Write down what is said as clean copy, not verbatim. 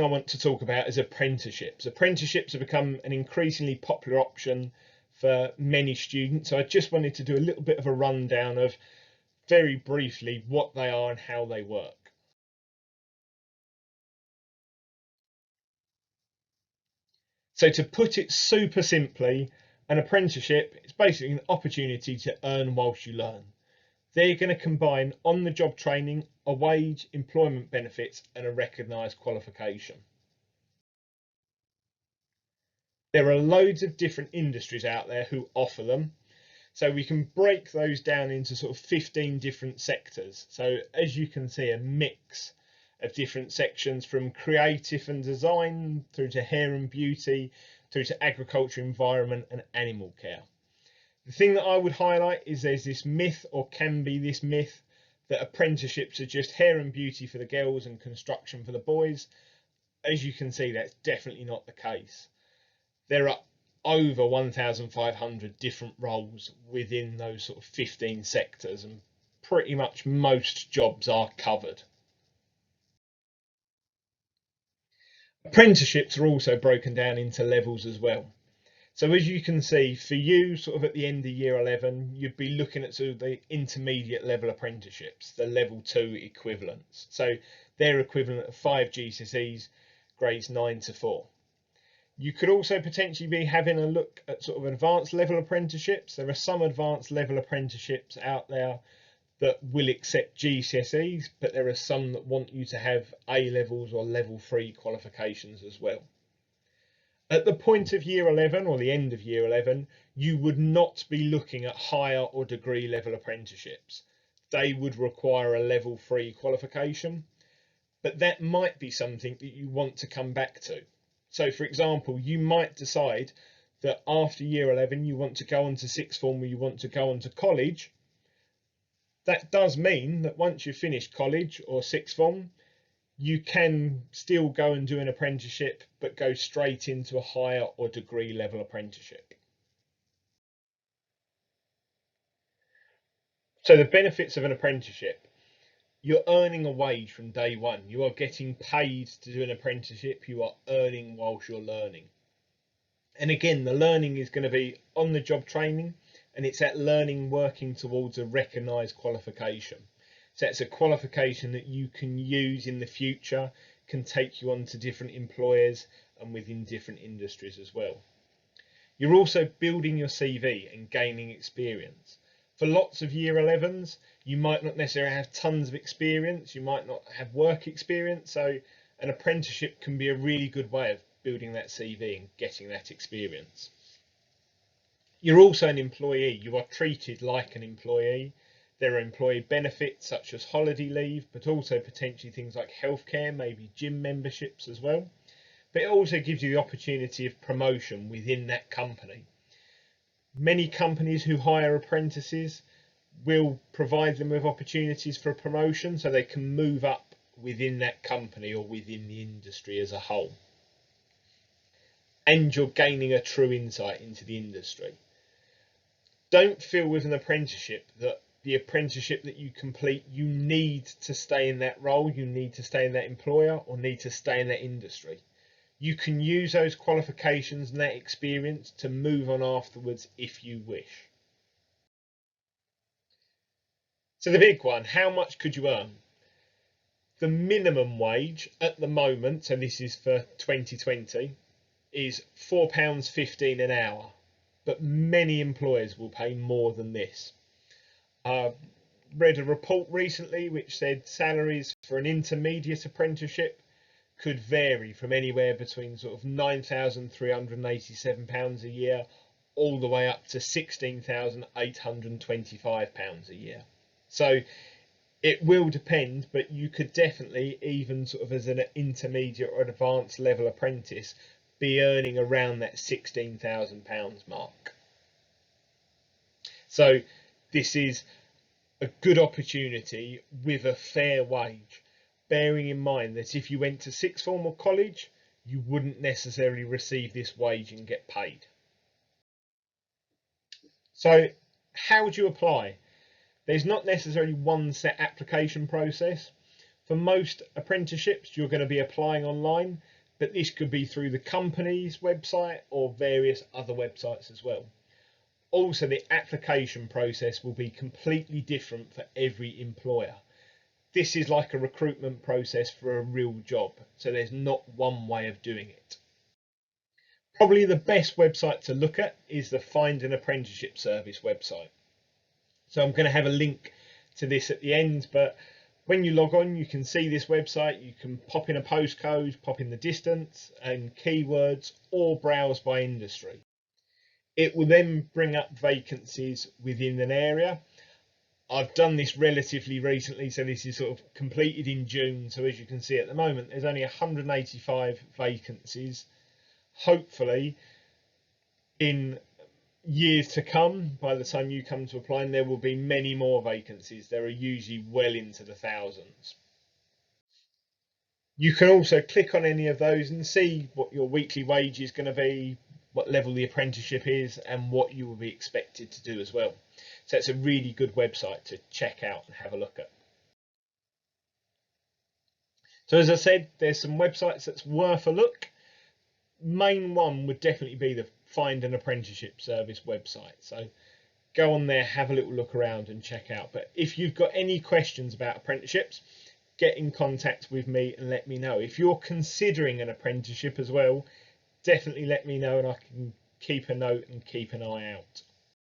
I want to talk about is apprenticeships. Apprenticeships have become an increasingly popular option for many students. So I just wanted to do a little bit of a rundown of, very briefly, what they are and how they work. So to put it super simply, an apprenticeship is basically an opportunity to earn whilst you learn. They're going to combine on-the-job training, a wage, employment benefits, and a recognised qualification. There are loads of different industries out there who offer them. So we can break those down into sort of 15 different sectors. So as you can see, a mix of different sections, from creative and design through to hair and beauty, through to agriculture, environment and animal care. The thing that I would highlight is there's this myth, or can be this myth, that apprenticeships are just hair and beauty for the girls and construction for the boys. As you can see, that's definitely not the case. There are over 1,500 different roles within those sort of 15 sectors, and pretty much most jobs are covered. Apprenticeships are also broken down into levels as well. So as you can see, for you, sort of at the end of year 11, you'd be looking at sort of the intermediate level apprenticeships, the level 2 equivalents. So they're equivalent of 5 GCSEs, grades 9 to 4. You could also potentially be having a look at sort of advanced level apprenticeships. There are some advanced level apprenticeships out there that will accept GCSEs, but there are some that want you to have A levels or level 3 qualifications as well. At the point of year 11, or the end of year 11, you would not be looking at higher or degree level apprenticeships. They would require a level 3 qualification, but that might be something that you want to come back to. So for example, you might decide that after year 11 you want to go on to sixth form, or you want to go on to college. That does mean that once you've finished college or sixth form, you can still go and do an apprenticeship, but go straight into a higher or degree level apprenticeship. So the benefits of an apprenticeship: you're earning a wage from day one. You are getting paid to do an apprenticeship. You are earning whilst you're learning. And again, the learning is going to be on the job training, and it's that learning working towards a recognised qualification. So that's a qualification that you can use in the future, can take you on to different employers and within different industries as well. You're also building your CV and gaining experience. For lots of year 11s, you might not necessarily have tons of experience, you might not have work experience, so an apprenticeship can be a really good way of building that CV and getting that experience. You're also an employee. You are treated like an employee. There are employee benefits such as holiday leave, but also potentially things like healthcare, maybe gym memberships as well. But it also gives you the opportunity of promotion within that company. Many companies who hire apprentices will provide them with opportunities for promotion, so they can move up within that company or within the industry as a whole. And you're gaining a true insight into the industry. Don't feel with an apprenticeship that the apprenticeship that you complete, you need to stay in that role, you need to stay in that employer, or need to stay in that industry. You can use those qualifications and that experience to move on afterwards if you wish. So the big one: how much could you earn? The minimum wage at the moment, so this is for 2020, is £4.15 an hour, but many employers will pay more than this. Read a report recently which said salaries for an intermediate apprenticeship could vary from anywhere between sort of £9,387 a year all the way up to £16,825 a year. So it will depend, but you could definitely, even sort of as an intermediate or advanced level apprentice, be earning around that £16,000 mark. So this is a good opportunity with a fair wage, bearing in mind that if you went to sixth form or college, you wouldn't necessarily receive this wage and get paid. So how would you apply? There's not necessarily one set application process. For most apprenticeships, you're going to be applying online, but this could be through the company's website or various other websites as well. Also, the application process will be completely different for every employer. This is like a recruitment process for a real job, so there's not one way of doing it. Probably the best website to look at is the Find an Apprenticeship Service website. So I'm going to have a link to this at the end, but when you log on, you can see this website. You can pop in a postcode, pop in the distance and keywords, or browse by industry. It will then bring up vacancies within an area. I've done this relatively recently, so this is sort of completed in June. So as you can see at the moment, there's only 185 vacancies. Hopefully in years to come, by the time you come to apply, there will be many more vacancies. There are usually well into the thousands. You can also click on any of those and see what your weekly wage is going to be, what level the apprenticeship is, and what you will be expected to do as well. So it's a really good website to check out and have a look at. So as I said, there's some websites that's worth a look. Main one would definitely be the Find an Apprenticeship Service website. So go on there, have a little look around and check out. But if you've got any questions about apprenticeships, get in contact with me and let me know. If you're considering an apprenticeship as well, definitely let me know and I can keep a note and keep an eye out.